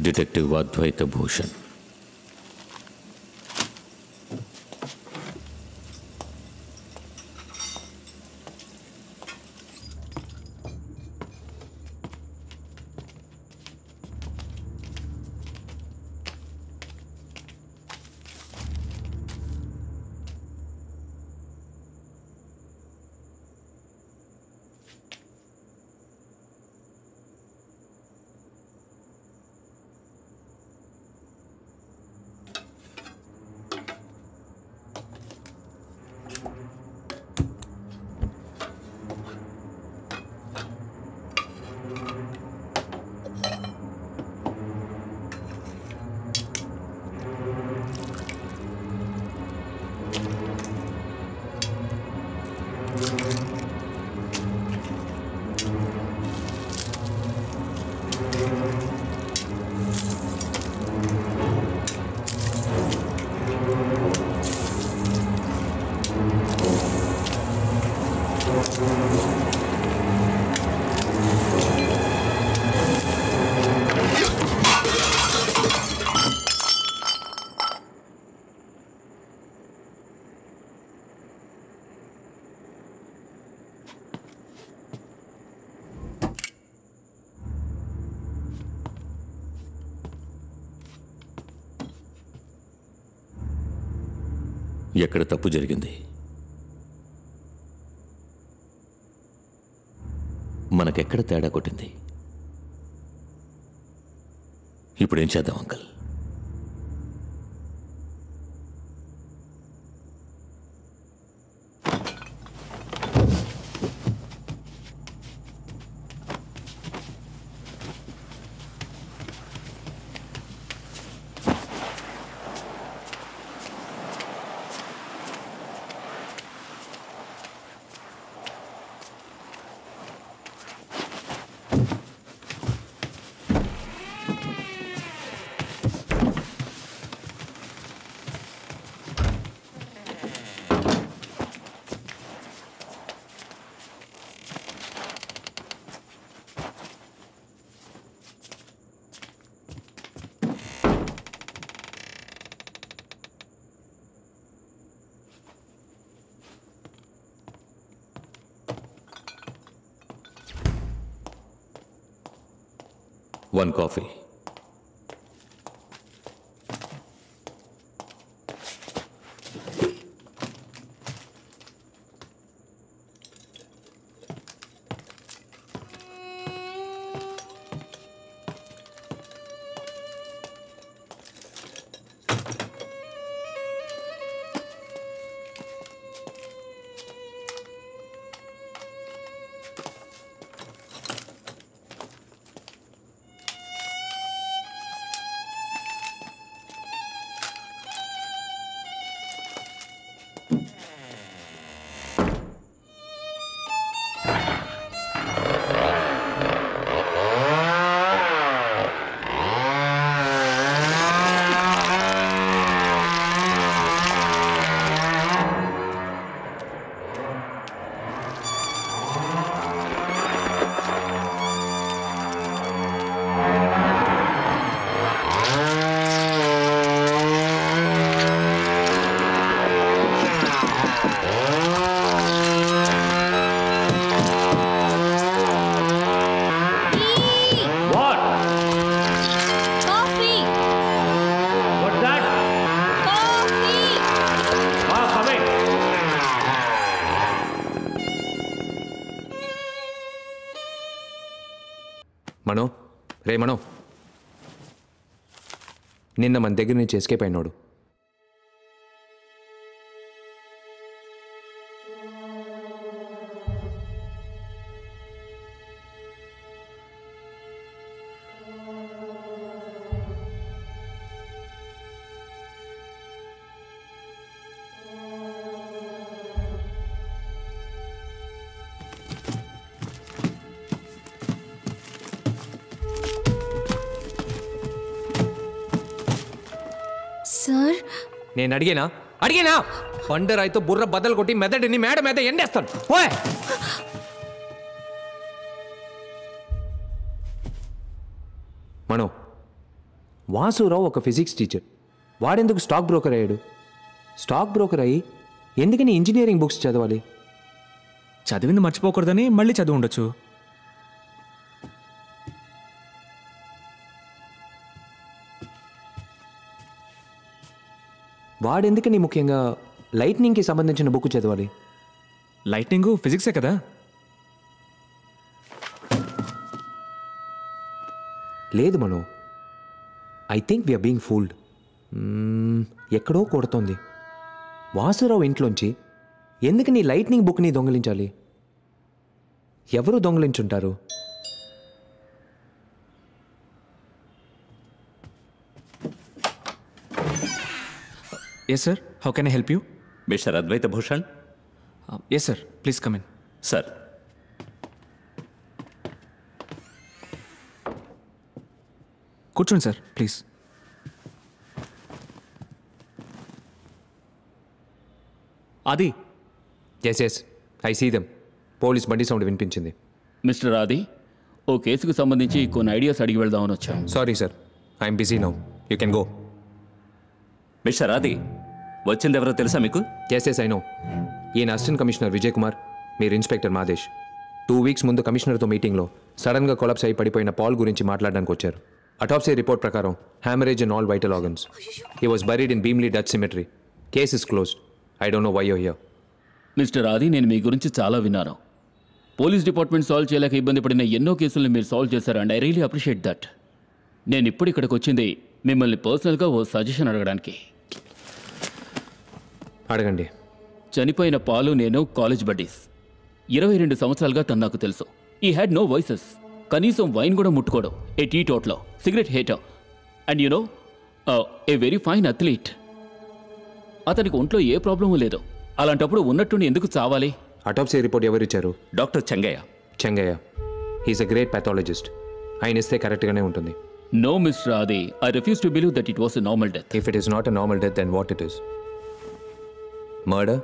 Detective అద్వైత భూషణ్. ఎక్కడ తప్పు జరిగింది? మనకెక్కడ తేడా కొట్టింది? ఇప్పుడేం చేద్దాం అంకల్? One coffee. మనో రే మనో, నిన్న మన దగ్గర నుంచి ఎస్కేప్ అయినాడు. సార్, నేను అడిగినా బండరాయితో బుర్ర బద్దలు కొట్టి మెదడిని మేడ మీద ఎండేస్తాను. ఓయ్ మనో, వాసురావు ఒక ఫిజిక్స్ టీచర్. వాడెందుకు స్టాక్ బ్రోకర్ అయ్యాడు? స్టాక్ బ్రోకర్ అయ్యి ఎందుకని ఇంజనీరింగ్ బుక్స్ చదవాలి? చదివింది మర్చిపోకూడదని మళ్ళీ చదివి ఉండొచ్చు. వాడెందుకని ముఖ్యంగా లైట్నింగ్కి సంబంధించిన బుక్ చదవాలి? లైట్నింగ్ ఫిజిక్సే కదా. లేదు Mano, I think we are being fooled. ఎక్కడో కొడుతోంది. వాసురావు ఇంట్లోంచి ఎందుకని లైట్నింగ్ బుక్ని దొంగిలించాలి? ఎవరు దొంగిలించుంటారు? Yes sir, how can I help you? Mister Advaita Bhushan. Yes sir, please come in. Sir, కూర్చోండి సార్ ప్లీజ్. అది yes yes, I see them. Police బండి సౌండ్ వినిపించింది. మిస్టర్ ఆది, ఓ కేసుకు సంబంధించి కొన్ని ఐడియాస్ అడిగి వెళ్దామని వచ్చాం. Sorry sir, I'm busy now, you can go. Mister Aadi, వచ్చిందెవరో తెలుసా మీకు? Yes yes, I know. ఈయన అసిస్టెంట్ కమిషనర్ విజయ్ కుమార్, మీరు ఇన్స్పెక్టర్ మాదేశ్. 2 వీక్స్ ముందు కమిషనర్తో మీటింగ్లో సడన్గా కొలాప్స్ అయి పడిపోయిన పాల్ గురించి మాట్లాడడానికి వచ్చారు. అటాప్సీ రిపోర్ట్ ప్రకారం haemorrhage in all vital organs. He was buried in Bheemli Dutch cemetery. Case is closed. I don't know why you here. Mister Adi, నేను మీ గురించి చాలా విన్నాను. పోలీస్ డిపార్ట్మెంట్ సాల్వ్ చేయలేక ఇబ్బంది పడిన ఎన్నో కేసులను మీరు సాల్వ్ చేశారు, and I really appreciate that. నేను ఇప్పుడు ఇక్కడికి వచ్చింది మిమ్మల్ని పర్సనల్గా ఓ సజెషన్ అడగడానికి. అడగండి. చనిపోయిన పాలు నేను కాలేజ్ బడ్డీస్. 22 సంవత్సరాలుగా తను నాకు తెలుసు. He had no vices. కనీసం వైన్ కూడా ముట్టుకోడు. A teetotaller cigarette hater. And you know, a very fine athlete. అతనికి ఒంట్లో ఏ ప్రాబ్లము లేదు. అలాంటప్పుడు ఉన్నట్టుండి ఎందుకు చావాలి? అటాప్సీ రిపోర్ట్ ఎవరు ఇచ్చారు? Doctor Chengaiah. Chengaiah, he's a great pathologist. ఆయన ఇస్తే కరెక్ట్గానే ఉంటుంది. No mister Aadi, I refuse to believe that it was a normal death. If it is not a normal death, then what it is? Murder?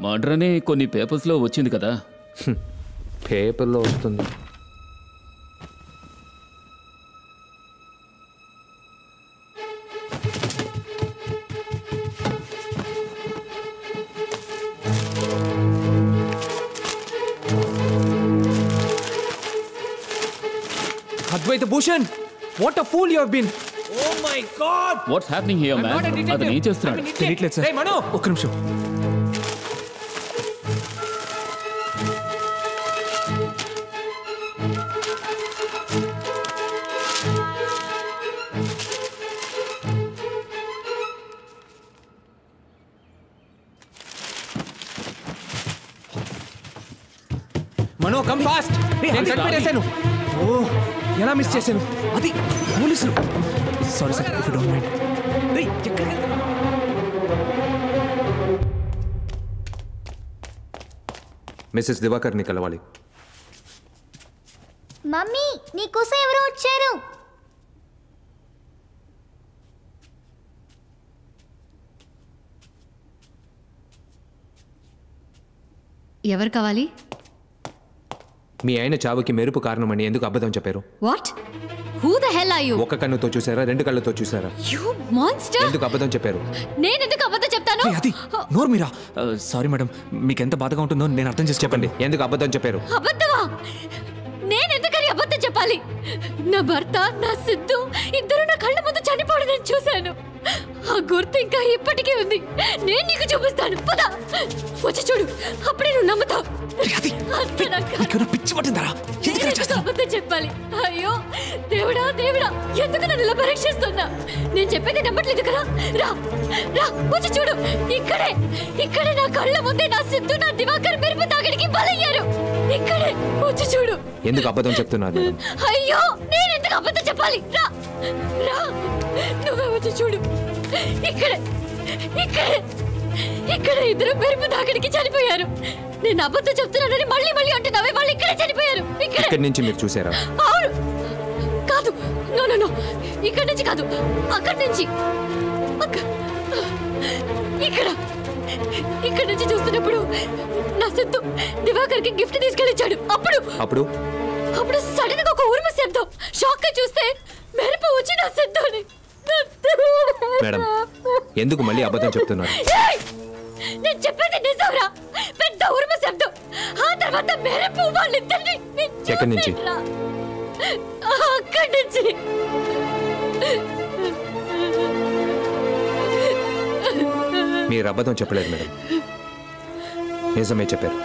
Murder అనే కొన్ని పేపర్స్లో వచ్చింది కదా. పేపర్లో వస్తుంది. Advaita Bhushan, what a fool you have been. Oh my God, what's happening here man? అతను ఏం చేస్తున్నాడు? తెలియట్లేదు సార్. రేయ్ మనో, ఒక్క నిమిషం. మనో కమ్ ఫాస్ట్. నేను కనిపెట్టేశాను. ఓ, ఎలా మిస్ చేశాను? అది పోలీసులు. Sorry sir, if you don't mind. రేయ్, ఎక్కడికి వెళ్తున్నావ్? మిస్సెస్ దివాకర్ని కలవాలి. మమ్మీ, నీకోసం ఎవరో వచ్చారు. ఎవరు కావాలి? మీ ఆయన చావుకి మెరుపు కారణమని ఎందుకు అబద్ధం చెప్పారు? What? Who the hell are you? ఒక కన్నుతో చూసారా, 2 కళ్ళతో చూసారా? You monster! ఎందుకు అబద్ధం చెప్పారు? నేను ఎందుకు అబద్ధం చెప్తాను? అది నోరు మీరా. సారీ మేడం, మీకు ఎంత బాధగా ఉంటుందో నేను అర్థం చేసి చెప్పండి, ఎందుకు అబద్ధం చెప్పారు? అబద్ధమా? నేను ఎందుకని అబద్ధం చెప్పాలి? నా భర్త, నా సిద్ధు ఇద్దరు నా కళ్ళ ముందు చనిపోవడం నేను చూశాను. ఆ గుర్తు ఇంకా ఇప్పటికీ ఉంది. నేను నీకు చూపిస్తాను. పద, వచ్చి చూడు, అప్పుడే నువ్వు నమ్ముతావు. పిచ్చి పట్టిందరా? అబద్ధం చెప్పాలి? అయ్యో దేవుడా, దేవుడా, ఎందుకు నన్ను ఇలా పరీక్షిస్తున్నా? నేను చెప్పేది నమ్మట్లేదు కదా. రా రా, వచ్చి చూడు. ఇక్కడే నా కళ్ళ ముందే నా సిద్ధు, నా దివాకర్ మెరుపు తాగడికి బలయ్యారు. ఇక్కడే వచ్చి చూడు. ఎందుకు అబద్ధం చెప్తున్నారు? అయ్యో, నేను ఎందుకు అబద్ధం చెప్పాలి? రా రా, నువ్వే వచ్చి చూడు. ఇక్కడ ఇద్దరు మెరుపు తాగడికి చనిపోయారు. నేను అబద్ధం చెప్తున్నానని మళ్ళీ మళ్ళీ అంటున్నావే, వాళ్ళు ఇక్కడే చనిపోయారు. ఇక్కడి నుంచి మీరు చూసారా? అవును. కాదు, నో నో నో, ఇక్కడి నుంచి కాదు, అక్కడి నుంచి. ఇక్కడ నుంచి చూస్తున్నప్పుడు నా సిద్ధు దివాకర్కి గిఫ్ట్ తీసుకెళ్ళిచ్చాడు. అప్పుడు అప్పుడు సడన్ గా ఒక ఉరుము శబ్దం. షాక్ గా చూస్తే మెరుపు వచ్చి నా శబ్దాన్ని. మేడం ఎందుకు మళ్ళీ అబద్ధం చెప్తున్నారు? నేను చెప్పేది నిజంరా. పెద్ద ఉరుము శబ్దం, ఆ తర్వాత మెరుపు. వాళ్ళిద్దరిని ఎక్కడి నుంచి? అక్కడి నుంచి. మీరు అబద్ధం చెప్పలేదు మేడం, నిజమే చెప్పారు.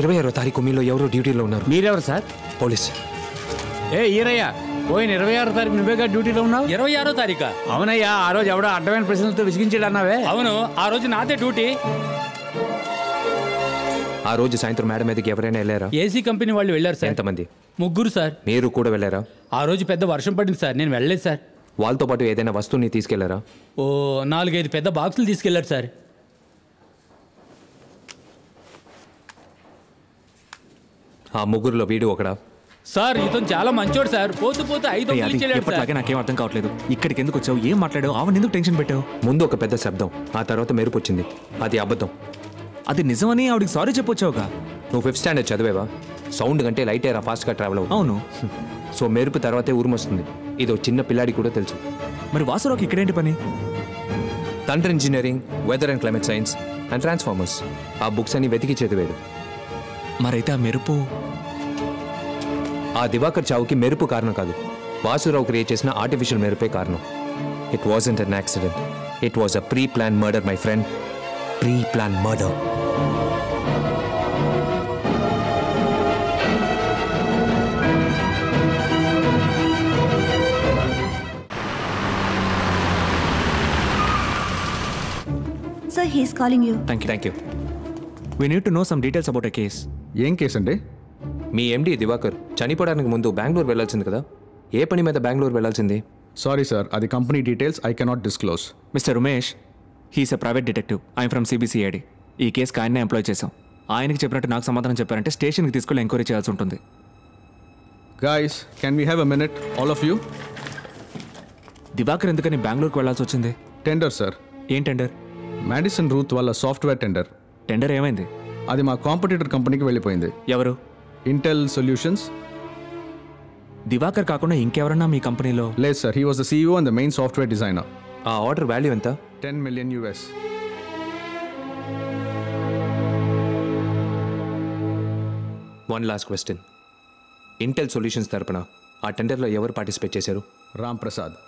ఇరవై 26వ తారీఖు మీలో ఎవరో డ్యూటీలో ఉన్నారు. మీరెవరు సార్? పోలీస్. ఈరయ్య పోయిన 26వ తారీఖు నువ్వేగా డ్యూటీలో ఉన్నావు. 26వ తారీఖా? అవునయ్యా, ఆ రోజు ఎవడో అడ్డమైన ప్రశ్నలతో విసిగించాడు అన్నావే. అవును, ఆ రోజు నాదే డ్యూటీ. ఆ రోజు సాయంత్రం మేడం మీదకి ఎవరైనా వెళ్ళారా? ఏసీ కంపెనీ వాళ్ళు వెళ్ళారు సార్. ఎంతమంది? 3 సార్. మీరు కూడా వెళ్ళారా? ఆ రోజు పెద్ద వర్షం పడింది సార్, నేను వెళ్ళలేదు సార్. వాళ్ళతో పాటు ఏదైనా వస్తువుని తీసుకెళ్లారా? ఓ 4-5 పెద్ద బాక్సులు తీసుకెళ్లారు సార్. ఆ ముగ్గురులో వీడు ఒకడా? సార్ ఇతను చాలా మంచోడు సార్. పోతూ పోతూ 5 ఎప్పటిలాగే నాకేం అర్థం కావట్లేదు. ఇక్కడికి ఎందుకు వచ్చావు? ఏం మాట్లాడావు? ఆవిడ ఎందుకు టెన్షన్ పెట్టావు? ముందు ఒక పెద్ద శబ్దం, ఆ తర్వాత మెరుపు వచ్చింది. అది అబద్ధం. అది నిజమని ఆవిడకి సారీ చెప్పొచ్చావుగా. నువ్వు 5th స్టాండర్డ్ చదివేవా? సౌండ్ కంటే లైట్ ఎయిర్ ఫాస్ట్గా ట్రావెల్ అవుతుంది. అవును. సో మెరుపు తర్వాతే ఉరుమొస్తుంది. ఇదో చిన్న పిల్లాడి కూడా తెలుసు. మరి వాసురావుకి ఇక్కడేంటి పని? Thunder engineering, weather and climate science and transformers ఆ బుక్స్ అన్ని వెతికి చదివాడు. మరైతే ఆ మెరుపు ఆ దివాకర్ చావుకి మెరుపు కారణం కాదు, వాసురావు క్రియేట్ చేసిన ఆర్టిఫిషియల్ మెరుపే కారణం. It wasn't an accident, it was a pre plan murder my friend. Pre plan murder. Sir, he is calling you. Thank you. We need to know some details about a case. ఏం case అండి? మీ ఎండి దివాకర్ చనిపోవడానికి ముందు బెంగళూరు వెళ్ళాల్సింది కదా, ఏ పని మీద బెంగళూరు వెళ్ళాల్సింది? Sorry sir, అది company details I cannot disclose. Mister Umesh, he's a private detective. I'm from CBCID. ఈ కేసుకి ఆయన్నే ఎంప్లాయ్ చేశాం. ఆయనకి చెప్పినట్టు నాకు సమాధానం చెప్పారంటే స్టేషన్కి తీసుకెళ్ళి ఎంక్వైరీ చేయాల్సి ఉంటుంది. Guys, can we have a minute all of you? Divakar ఎందుకని బెంగళూరుకి వెళ్ళాల్సి వచ్చింది? Tender sir. ఏం టెండర్? మ్యాడిసన్ రూత్ వాళ్ళ సాఫ్ట్వేర్ టెండర్. టెండర్ ఏమైంది? అది మా కాంపిటీటర్ కంపెనీకి వెళ్ళిపోయింది. ఎవరు? Intel solutions. దివాకర్ కాకుండా ఇంకెవరన్నా మీ కంపెనీలో? లేదు sir, he was the CEO and the main software designer. ఆ ఆర్డర్ వాల్యూ ఎంత? $10 million US. One last question. Intel solutions తరపున ఆ టెండర్లో ఎవరు పార్టిసిపేట్ చేశారు? రామ్ ప్రసాద్.